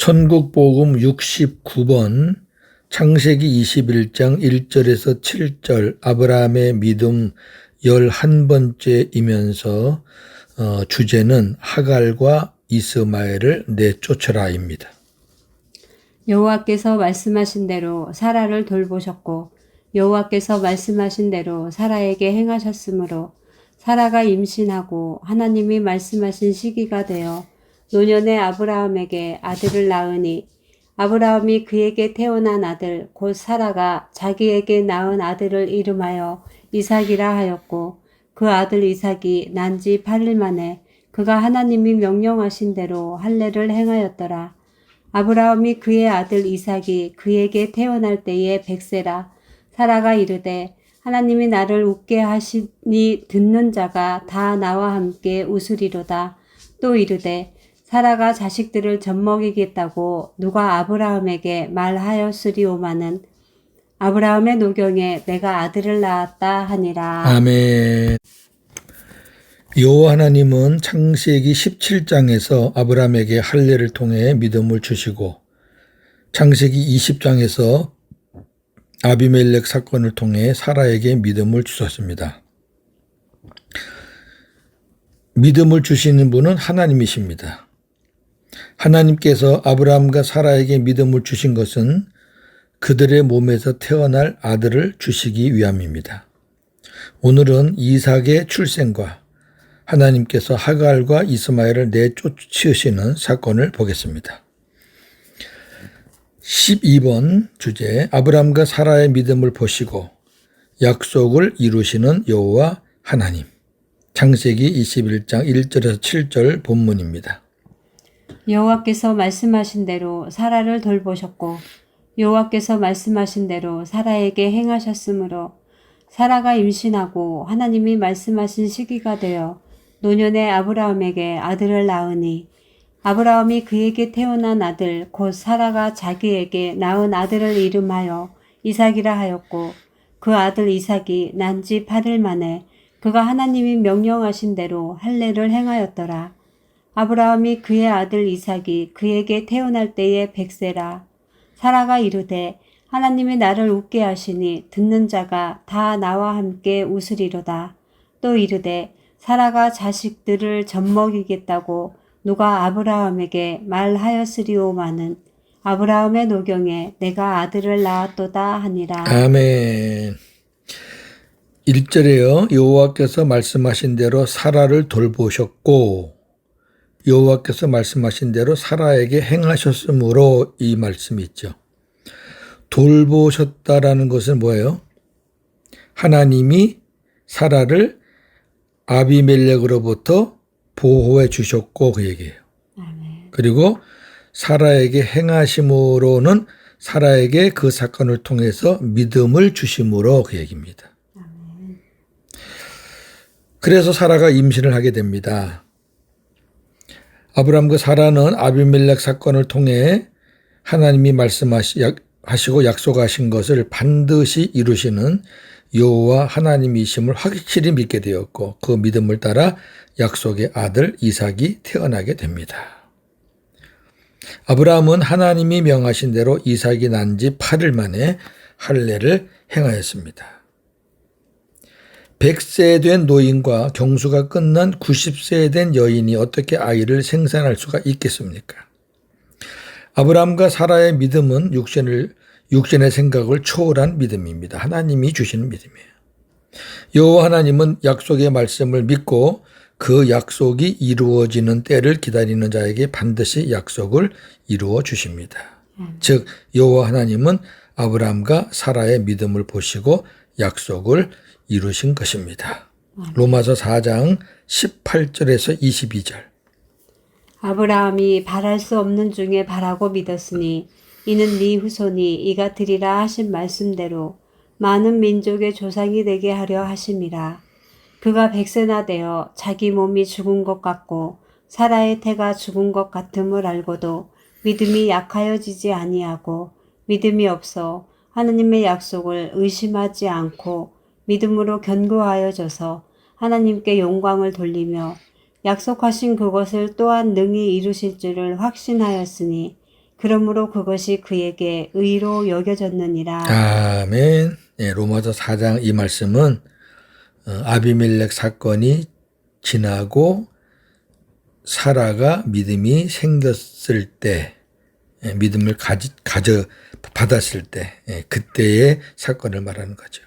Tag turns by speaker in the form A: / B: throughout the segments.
A: 선국복음 69번 창세기 21장 1절에서 7절 아브라함의 믿음 11번째이면서 주제는 하갈과 이스마엘을 내쫓으라입니다.
B: 여호와께서 말씀하신 대로 사라를 돌보셨고 여호와께서 말씀하신 대로 사라에게 행하셨으므로 사라가 임신하고 하나님이 말씀하신 시기가 되어 노년의 아브라함에게 아들을 낳으니 아브라함이 그에게 태어난 아들 곧 사라가 자기에게 낳은 아들을 이름하여 이삭이라 하였고 그 아들 이삭이 난 지 8일 만에 그가 하나님이 명령하신 대로 할례를 행하였더라. 아브라함이 그의 아들 이삭이 그에게 태어날 때에 100세라. 사라가 이르되 하나님이 나를 웃게 하시니 듣는 자가 다 나와 함께 웃으리로다. 또 이르되 사라가 자식들을 젖먹이겠다고 누가 아브라함에게 말하였으리오마는 아브라함의 노경에 내가 아들을 낳았다 하니라.
A: 아멘. 여호와 하나님은 창세기 17장에서 아브라함에게 할례를 통해 믿음을 주시고 창세기 20장에서 아비멜렉 사건을 통해 사라에게 믿음을 주셨습니다. 믿음을 주시는 분은 하나님이십니다. 하나님께서 아브라함과 사라에게 믿음을 주신 것은 그들의 몸에서 태어날 아들을 주시기 위함입니다. 오늘은 이삭의 출생과 하나님께서 하갈과 이스마엘을 내쫓으시는 사건을 보겠습니다. 12번 주제 아브라함과 사라의 믿음을 보시고 약속을 이루시는 여호와 하나님. 창세기 21장 1절에서 7절 본문입니다.
B: 여호와께서 말씀하신 대로 사라를 돌보셨고 여호와께서 말씀하신 대로 사라에게 행하셨으므로 사라가 임신하고 하나님이 말씀하신 시기가 되어 노년의 아브라함에게 아들을 낳으니 아브라함이 그에게 태어난 아들 곧 사라가 자기에게 낳은 아들을 이름하여 이삭이라 하였고 그 아들 이삭이 난 지 8일 만에 그가 하나님이 명령하신 대로 할례를 행하였더라. 아브라함이 그의 아들 이삭이 그에게 태어날 때에 100세라. 사라가 이르되 하나님이 나를 웃게 하시니 듣는 자가 다 나와 함께 웃으리로다. 또 이르되 사라가 자식들을 젖먹이겠다고 누가 아브라함에게 말하였으리오마는 아브라함의 노경에 내가 아들을 낳았도다 하니라.
A: 아멘. 1절에요. 여호와께서 말씀하신 대로 사라를 돌보셨고 여호와께서 말씀하신 대로 사라에게 행하셨으므로 이 말씀이 있죠. 돌보셨다라는 것은 뭐예요? 하나님이 사라를 아비멜렉으로부터 보호해 주셨고 그 얘기예요.
B: 아멘.
A: 그리고 사라에게 행하심으로는 사라에게 그 사건을 통해서 믿음을 주심으로 그 얘기입니다.
B: 아멘.
A: 그래서 사라가 임신을 하게 됩니다. 아브라함과 사라는 아비멜렉 사건을 통해 하나님이 말씀하시고 약속하신 것을 반드시 이루시는 여호와 하나님이심을 확실히 믿게 되었고 그 믿음을 따라 약속의 아들 이삭이 태어나게 됩니다. 아브라함은 하나님이 명하신 대로 이삭이 난 지 8일 만에 할례를 행하였습니다. 100세 된 노인과 경수가 끝난 90세 된 여인이 어떻게 아이를 생산할 수가 있겠습니까? 아브라함과 사라의 믿음은 육신의 생각을 초월한 믿음입니다. 하나님이 주시는 믿음이에요. 여호와 하나님은 약속의 말씀을 믿고 그 약속이 이루어지는 때를 기다리는 자에게 반드시 약속을 이루어 주십니다. 즉 여호와 하나님은 아브라함과 사라의 믿음을 보시고 약속을 이루신 것입니다. 로마서 4장 18절에서 22절.
B: 아브라함이 바랄 수 없는 중에 바라고 믿었으니 이는 네 후손이 이가 되리라 하신 말씀대로 많은 민족의 조상이 되게 하려 하심이라. 그가 100세나 되어 자기 몸이 죽은 것 같고 사라의 태가 죽은 것 같음을 알고도 믿음이 약하여지지 아니하고 믿음이 없어 하나님의 약속을 의심하지 않고 믿음으로 견고하여져서 하나님께 영광을 돌리며 약속하신 그것을 또한 능히 이루실 줄을 확신하였으니 그러므로 그것이 그에게 의로 여겨졌느니라.
A: 아멘. 예, 로마서 4장 이 말씀은 아비멜렉 사건이 지나고 사라가 믿음이 생겼을 때, 믿음을 받았을 때, 그때의 사건을 말하는 거죠.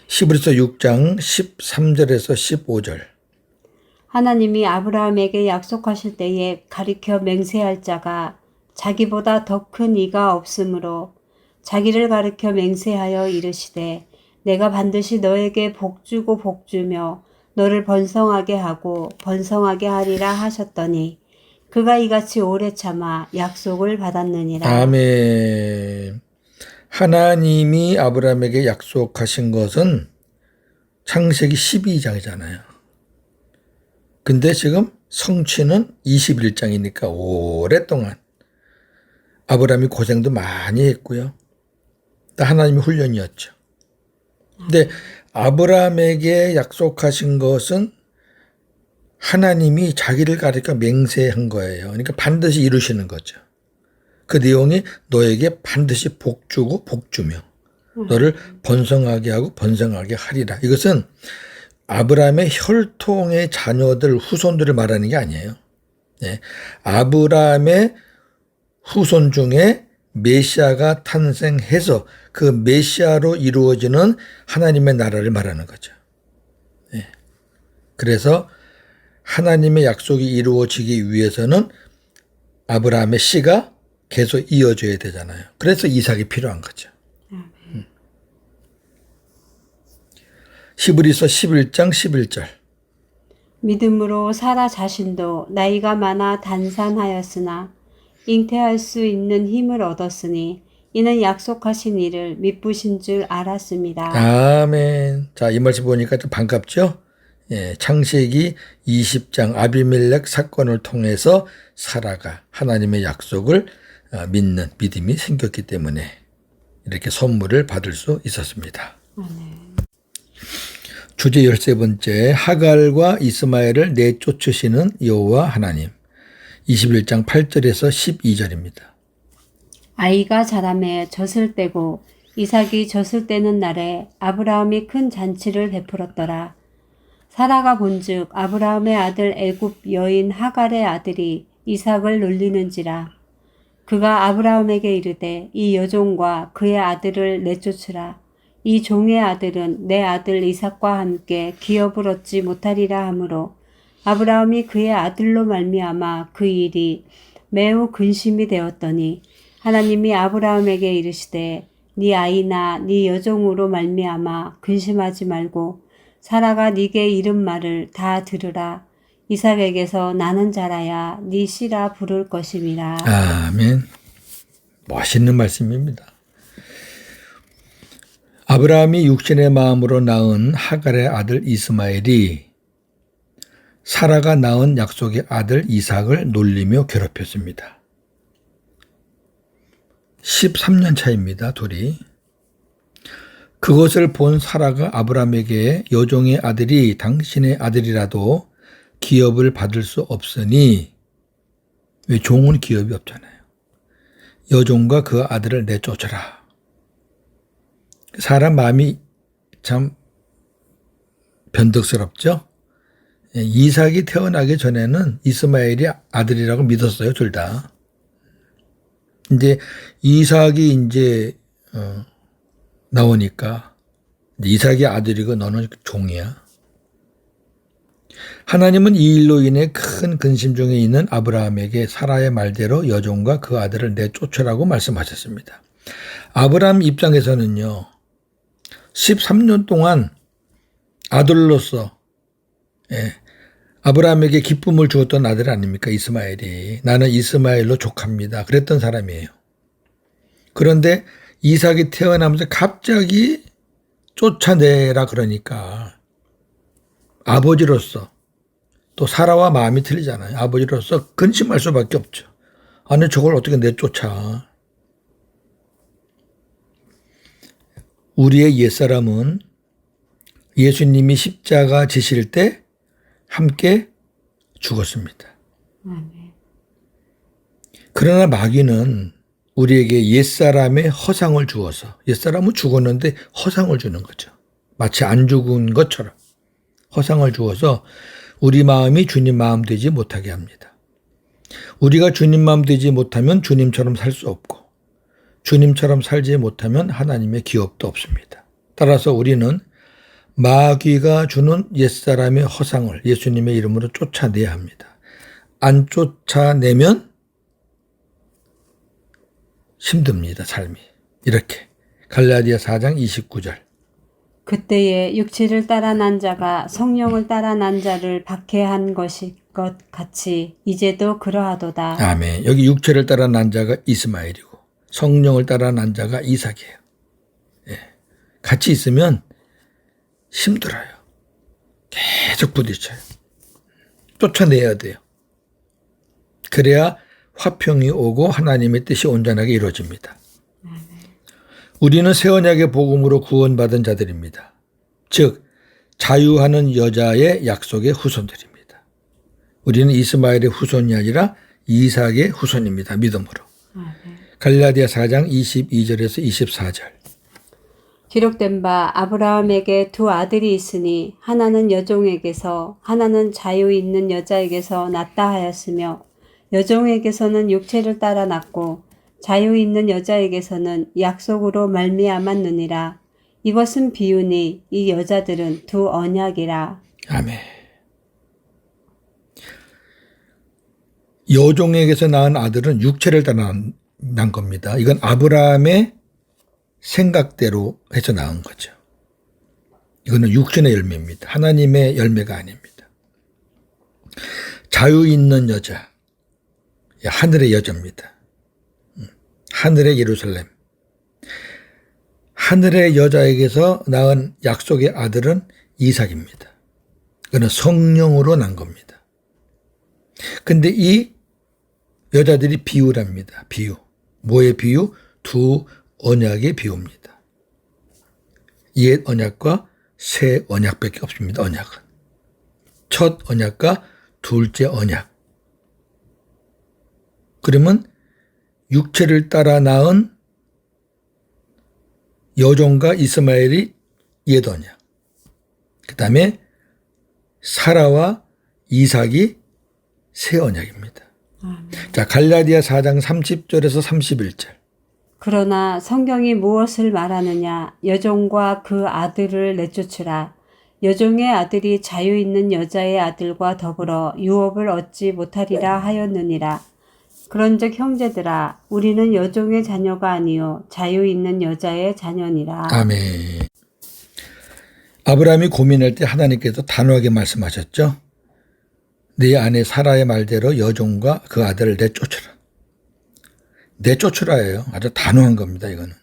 A: 히브리서 6장 13절에서 15절.
B: 하나님이 아브라함에게 약속하실 때에 가리켜 맹세할 자가 자기보다 더 큰 이가 없으므로 자기를 가리켜 맹세하여 이르시되 내가 반드시 너에게 복주고 복주며 너를 번성하게 하고 번성하게 하리라 하셨더니 그가 이같이 오래 참아 약속을 받았느니라.
A: 아멘. 하나님이 아브라함에게 약속하신 것은 창세기 12장이잖아요. 근데 지금 성취는 21장이니까 오랫동안 아브라함이 고생도 많이 했고요. 하나님의 훈련이었죠. 근데 아브라함에게 약속하신 것은 하나님이 자기를 가리켜 맹세한 거예요. 그러니까 반드시 이루시는 거죠. 그 내용이 너에게 반드시 복주고 복주며 너를 번성하게 하고 번성하게 하리라. 이것은 아브라함의 혈통의 자녀들, 후손들을 말하는 게 아니에요. 네. 아브라함의 후손 중에 메시아가 탄생해서 그 메시아로 이루어지는 하나님의 나라를 말하는 거죠. 네. 그래서 하나님의 약속이 이루어지기 위해서는 아브라함의 씨가 계속 이어져야 되잖아요. 그래서 이삭이 필요한 거죠. 히브리서 11장 11절.
B: 믿음으로 사라 자신도 나이가 많아 단산하였으나 잉태할 수 있는 힘을 얻었으니 이는 약속하신 이를 미쁘신 줄 알았습니다.
A: 아멘. 자, 이 말씀 보니까 좀 반갑죠? 예, 창세기 20장 아비멜렉 사건을 통해서 사라가 하나님의 약속을 믿는 믿음이 생겼기 때문에 이렇게 선물을 받을 수 있었습니다. 주제 13번째, 하갈과 이스마엘을 내쫓으시는 여호와 하나님. 21장 8절에서 12절입니다.
B: 아이가 자라매 젖을 떼고 이삭이 젖을 떼는 날에 아브라함이 큰 잔치를 베풀었더라. 사라가 본즉 아브라함의 아들 애굽 여인 하갈의 아들이 이삭을 놀리는지라. 그가 아브라함에게 이르되 이 여종과 그의 아들을 내쫓으라. 이 종의 아들은 내 아들 이삭과 함께 기업을 얻지 못하리라 하므로 아브라함이 그의 아들로 말미암아 그 일이 매우 근심이 되었더니 하나님이 아브라함에게 이르시되 네 아이나 네 여종으로 말미암아 근심하지 말고 사라가 네게 이른 말을 다 들으라. 이삭에게서 나는 자라야 네 씨라 부를 것임이라.
A: 아멘. 멋있는 말씀입니다. 아브라함이 육신의 마음으로 낳은 하갈의 아들 이스마엘이 사라가 낳은 약속의 아들 이삭을 놀리며 괴롭혔습니다. 13년 차입니다, 둘이. 그것을 본 사라가 아브라함에게 여종의 아들이 당신의 아들이라도 기업을 받을 수 없으니, 왜 종은 기업이 없잖아요. 여종과 그 아들을 내쫓으라. 사람 마음이 참 변덕스럽죠. 이삭이 태어나기 전에는 이스마엘이 아들이라고 믿었어요, 둘 다. 이제 이삭이 이제 나오니까 이삭이 아들이고 너는 종이야. 하나님은 이 일로 인해 큰 근심 중에 있는 아브라함에게 사라의 말대로 여종과 그 아들을 내쫓으라고 말씀하셨습니다. 아브라함 입장에서는요, 13년 동안 아들로서 아브라함에게 기쁨을 주었던 아들 아닙니까? 이스마엘이. 나는 이스마엘로 족합니다. 그랬던 사람이에요. 그런데 이삭이 태어나면서 갑자기 쫓아내라 그러니까 아버지로서 또 사라와 마음이 틀리잖아요. 아버지로서 근심할 수밖에 없죠. 아니 저걸 어떻게 내쫓아. 우리의 옛사람은 예수님이 십자가 지실 때 함께 죽었습니다. 그러나 마귀는 우리에게 옛사람의 허상을 주어서, 옛사람은 죽었는데 허상을 주는 거죠. 마치 안 죽은 것처럼 허상을 주어서 우리 마음이 주님 마음 되지 못하게 합니다. 우리가 주님 마음 되지 못하면 주님처럼 살 수 없고, 주님처럼 살지 못하면 하나님의 기업도 없습니다. 따라서 우리는 마귀가 주는 옛사람의 허상을 예수님의 이름으로 쫓아내야 합니다. 안 쫓아내면 힘듭니다, 삶이. 이렇게 갈라디아 4장 29절.
B: 그때에 육체를 따라 난 자가 성령을 따라 난 자를 박해한 것일 것 같이 이제도 그러하도다.
A: 아멘. 여기 육체를 따라 난 자가 이스마엘이고 성령을 따라 난 자가 이삭이에요. 예. 같이 있으면 힘들어요. 계속 부딪혀요. 쫓아내야 돼요. 그래야 화평이 오고 하나님의 뜻이 온전하게 이루어집니다. 우리는 새 언약의 복음으로 구원받은 자들입니다. 즉 자유하는 여자의 약속의 후손들입니다. 우리는 이스마엘의 후손이 아니라 이삭의 후손입니다. 믿음으로. 갈라디아 4장 22절에서 24절.
B: 기록된 바 아브라함에게 두 아들이 있으니 하나는 여종에게서 하나는 자유 있는 여자에게서 낳다 하였으며 여종에게서는 육체를 따라 낳고 자유 있는 여자에게서는 약속으로 말미암았느니라. 이것은 비유니 이 여자들은 두 언약이라.
A: 아멘. 여종에게서 낳은 아들은 육체를 따라 난 겁니다. 이건 아브라함의 생각대로 해서 낳은 거죠. 이거는 육신의 열매입니다. 하나님의 열매가 아닙니다. 자유 있는 여자, 하늘의 여자입니다. 하늘의 예루살렘. 하늘의 여자에게서 낳은 약속의 아들은 이삭입니다. 그는 성령으로 난 겁니다. 근데 이 여자들이 비유랍니다. 비유. 뭐의 비유? 두 언약의 비유입니다. 옛 언약과 새 언약밖에 없습니다. 언약은. 첫 언약과 둘째 언약. 그러면 육체를 따라 낳은 여종과 이스마엘이 옛 언약. 그 다음에 사라와 이삭이 새 언약입니다. 자, 갈라디아 4장 30절에서 31절.
B: 그러나 성경이 무엇을 말하느냐? 여종과 그 아들을 내쫓으라. 여종의 아들이 자유 있는 여자의 아들과 더불어 유업을 얻지 못하리라 하였느니라. 그런즉 형제들아, 우리는 여종의 자녀가 아니요 자유 있는 여자의 자녀니라.
A: 아멘. 아브라함이 고민할 때 하나님께서 단호하게 말씀하셨죠. 네 아내 사라의 말대로 여종과 그 아들을 내쫓으라. 내쫓으라예요. 아주 단호한 겁니다. 이거는.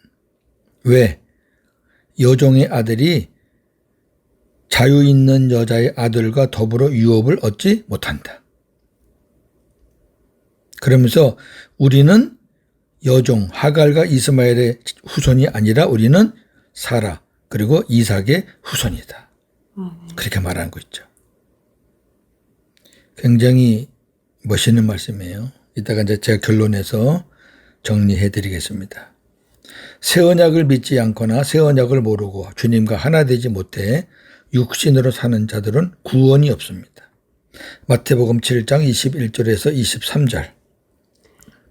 A: 왜? 여종의 아들이 자유 있는 여자의 아들과 더불어 유업을 얻지 못한다. 그러면서 우리는 여종 하갈과 이스마엘의 후손이 아니라 우리는 사라 그리고 이삭의 후손이다. 그렇게 말하는 거 있죠. 굉장히 멋있는 말씀이에요. 이따가 이제 제가 결론에서 정리해 드리겠습니다. 새 언약을 믿지 않거나 새 언약을 모르고 주님과 하나 되지 못해 육신으로 사는 자들은 구원이 없습니다. 마태복음 7장 21절에서 23절.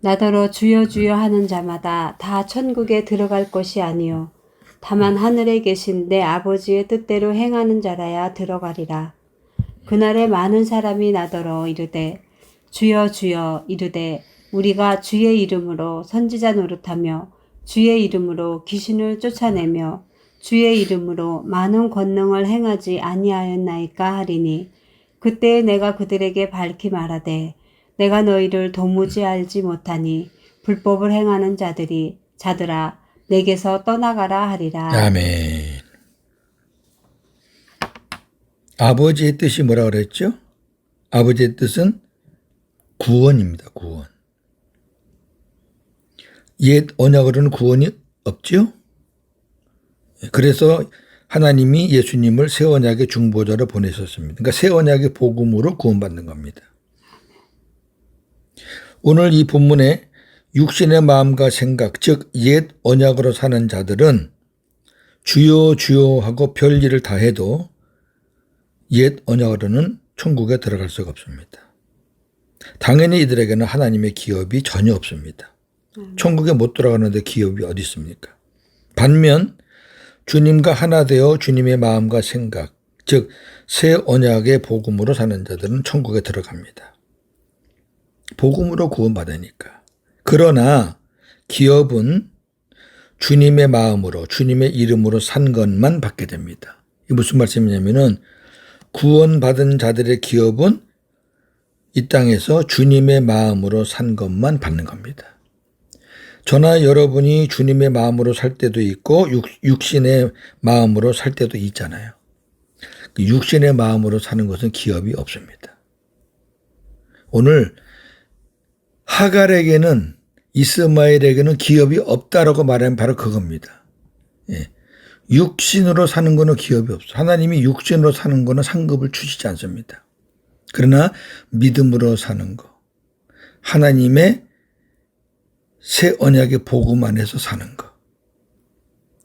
B: 나더러 주여 주여 하는 자마다 다 천국에 들어갈 것이 아니요 다만 하늘에 계신 내 아버지의 뜻대로 행하는 자라야 들어가리라. 그날에 많은 사람이 나더러 이르되 주여 주여 이르되 우리가 주의 이름으로 선지자 노릇하며 주의 이름으로 귀신을 쫓아내며 주의 이름으로 많은 권능을 행하지 아니하였나이까 하리니 그때에 내가 그들에게 밝히 말하되 내가 너희를 도무지 알지 못하니 불법을 행하는 자들아 내게서 떠나가라 하리라.
A: 아멘. 아버지의 뜻이 뭐라 그랬죠? 아버지의 뜻은 구원입니다. 구원. 옛 언약으로는 구원이 없죠? 그래서 하나님이 예수님을 새 언약의 중보자로 보내셨습니다. 그러니까 새 언약의 복음으로 구원받는 겁니다. 오늘 이 본문에 육신의 마음과 생각, 즉 옛 언약으로 사는 자들은 주여 주여 하고 별일을 다 해도 옛 언약으로는 천국에 들어갈 수가 없습니다. 당연히 이들에게는 하나님의 기업이 전혀 없습니다. 천국에 못 들어가는데 기업이 어디 있습니까? 반면 주님과 하나 되어 주님의 마음과 생각, 즉 새 언약의 복음으로 사는 자들은 천국에 들어갑니다. 복음으로 구원받으니까. 그러나 기업은 주님의 마음으로 주님의 이름으로 산 것만 받게 됩니다. 이게 무슨 말씀이냐면은 구원받은 자들의 기업은 이 땅에서 주님의 마음으로 산 것만 받는 겁니다. 저나 여러분이 주님의 마음으로 살 때도 있고 육신의 마음으로 살 때도 있잖아요. 육신의 마음으로 사는 것은 기업이 없습니다. 오늘 하갈에게는 이스마엘에게는 기업이 없다라고 말하면 바로 그겁니다. 예. 육신으로 사는 거는 기업이 없어. 하나님이 육신으로 사는 거는 상급을 주시지 않습니다. 그러나 믿음으로 사는 거, 하나님의 새 언약의 복음 안에서 사는 거,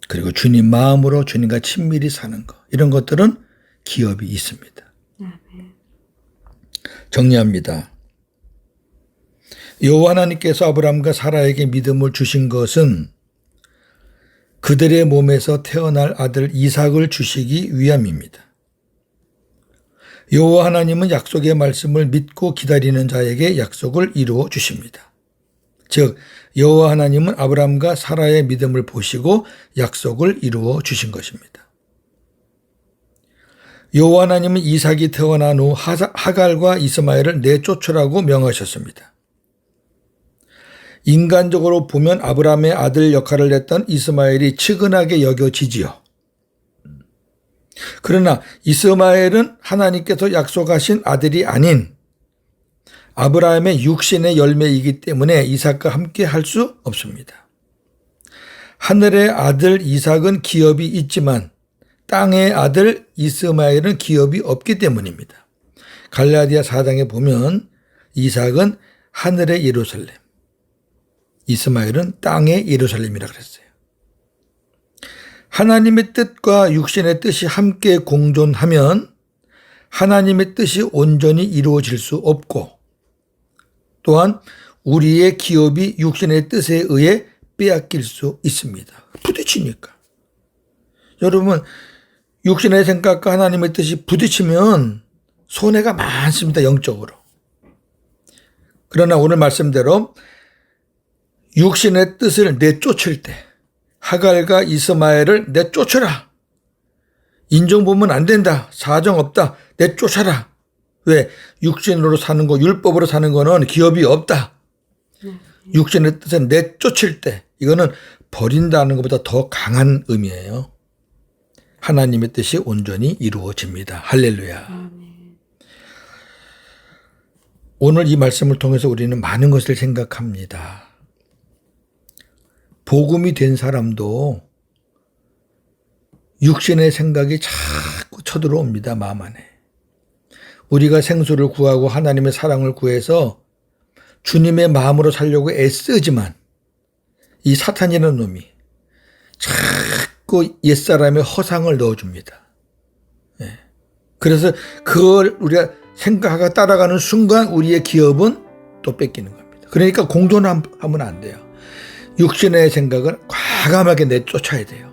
A: 그리고 주님 마음으로 주님과 친밀히 사는 거, 이런 것들은 기업이 있습니다. 정리합니다. 여호와 하나님께서 아브라함과 사라에게 믿음을 주신 것은 그들의 몸에서 태어날 아들 이삭을 주시기 위함입니다. 여호와 하나님은 약속의 말씀을 믿고 기다리는 자에게 약속을 이루어 주십니다. 즉 여호와 하나님은 아브라함과 사라의 믿음을 보시고 약속을 이루어 주신 것입니다. 여호와 하나님은 이삭이 태어난 후 하갈과 이스마엘을 내쫓으라고 명하셨습니다. 인간적으로 보면 아브라함의 아들 역할을 했던 이스마엘이 측은하게 여겨지지요. 그러나 이스마엘은 하나님께서 약속하신 아들이 아닌 아브라함의 육신의 열매이기 때문에 이삭과 함께 할 수 없습니다. 하늘의 아들 이삭은 기업이 있지만 땅의 아들 이스마엘은 기업이 없기 때문입니다. 갈라디아 4장에 보면 이삭은 하늘의 예루살렘, 이스마엘은 땅의 예루살렘이라 그랬어요. 하나님의 뜻과 육신의 뜻이 함께 공존하면 하나님의 뜻이 온전히 이루어질 수 없고 또한 우리의 기업이 육신의 뜻에 의해 빼앗길 수 있습니다. 부딪히니까. 여러분 육신의 생각과 하나님의 뜻이 부딪히면 손해가 많습니다. 영적으로. 그러나 오늘 말씀대로 육신의 뜻을 내쫓을 때 하갈과 이스마엘을 내쫓으라. 인정 보면 안 된다. 사정 없다. 내쫓아라. 왜? 육신으로 사는 거, 율법으로 사는 거는 기업이 없다. 육신의 뜻을 내쫓을 때 이거는 버린다는 것보다 더 강한 의미예요. 하나님의 뜻이 온전히 이루어집니다. 할렐루야. 오늘 이 말씀을 통해서 우리는 많은 것을 생각합니다. 복음이 된 사람도 육신의 생각이 자꾸 쳐들어옵니다. 마음 안에. 우리가 생수를 구하고 하나님의 사랑을 구해서 주님의 마음으로 살려고 애쓰지만 이 사탄이라는 놈이 자꾸 옛사람의 허상을 넣어줍니다. 그래서 그걸 우리가 생각하고 따라가는 순간 우리의 기업은 또 뺏기는 겁니다. 그러니까 공존하면 안 돼요. 육신의 생각을 과감하게 내쫓아야 돼요.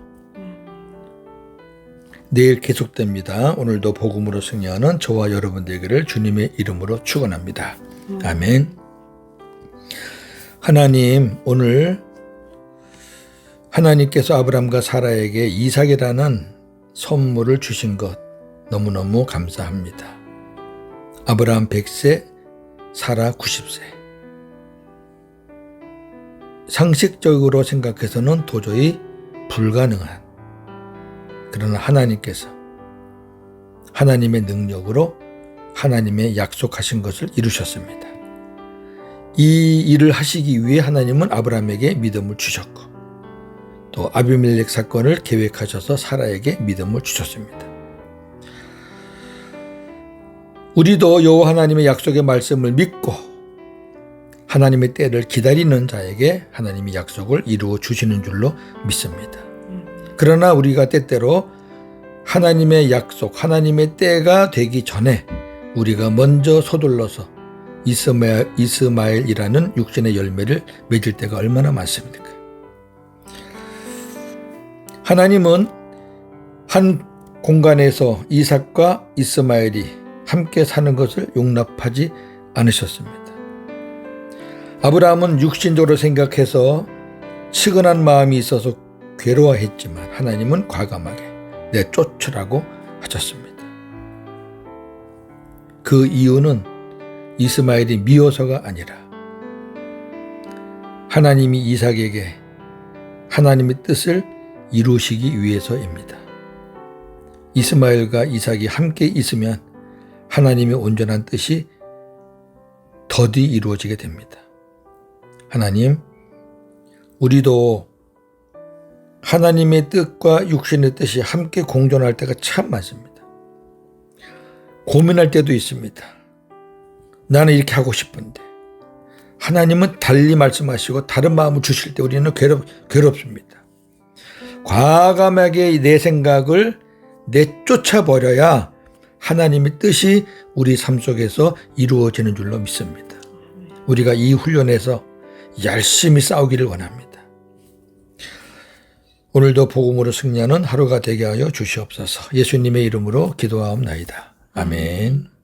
A: 내일 계속됩니다. 오늘도 복음으로 승리하는 저와 여러분 되기를 주님의 이름으로 축원합니다. 아멘. 하나님, 오늘 하나님께서 아브라함과 사라에게 이삭이라는 선물을 주신 것 너무너무 감사합니다. 아브라함 100세, 사라 90세. 상식적으로 생각해서는 도저히 불가능한, 그러나 하나님께서 하나님의 능력으로 하나님의 약속하신 것을 이루셨습니다. 이 일을 하시기 위해 하나님은 아브라함에게 믿음을 주셨고 또 아비멜렉 사건을 계획하셔서 사라에게 믿음을 주셨습니다. 우리도 여호와 하나님의 약속의 말씀을 믿고 하나님의 때를 기다리는 자에게 하나님이 약속을 이루어 주시는 줄로 믿습니다. 그러나 우리가 때때로 하나님의 약속, 하나님의 때가 되기 전에 우리가 먼저 서둘러서 이스마엘이라는 육신의 열매를 맺을 때가 얼마나 많습니까? 하나님은 한 공간에서 이삭과 이스마엘이 함께 사는 것을 용납하지 않으셨습니다. 아브라함은 육신적으로 생각해서 측은한 마음이 있어서 괴로워했지만 하나님은 과감하게 내쫓으라고 하셨습니다. 그 이유는 이스마엘이 미워서가 아니라 하나님이 이삭에게 하나님의 뜻을 이루시기 위해서입니다. 이스마엘과 이삭이 함께 있으면 하나님의 온전한 뜻이 더디 이루어지게 됩니다. 하나님, 우리도 하나님의 뜻과 육신의 뜻이 함께 공존할 때가 참 많습니다. 고민할 때도 있습니다. 나는 이렇게 하고 싶은데 하나님은 달리 말씀하시고 다른 마음을 주실 때 우리는 괴롭습니다. 과감하게 내 생각을 내쫓아버려야 하나님의 뜻이 우리 삶 속에서 이루어지는 줄로 믿습니다. 우리가 이 훈련에서 열심히 싸우기를 원합니다. 오늘도 복음으로 승리하는 하루가 되게 하여 주시옵소서. 예수님의 이름으로 기도하옵나이다. 아멘.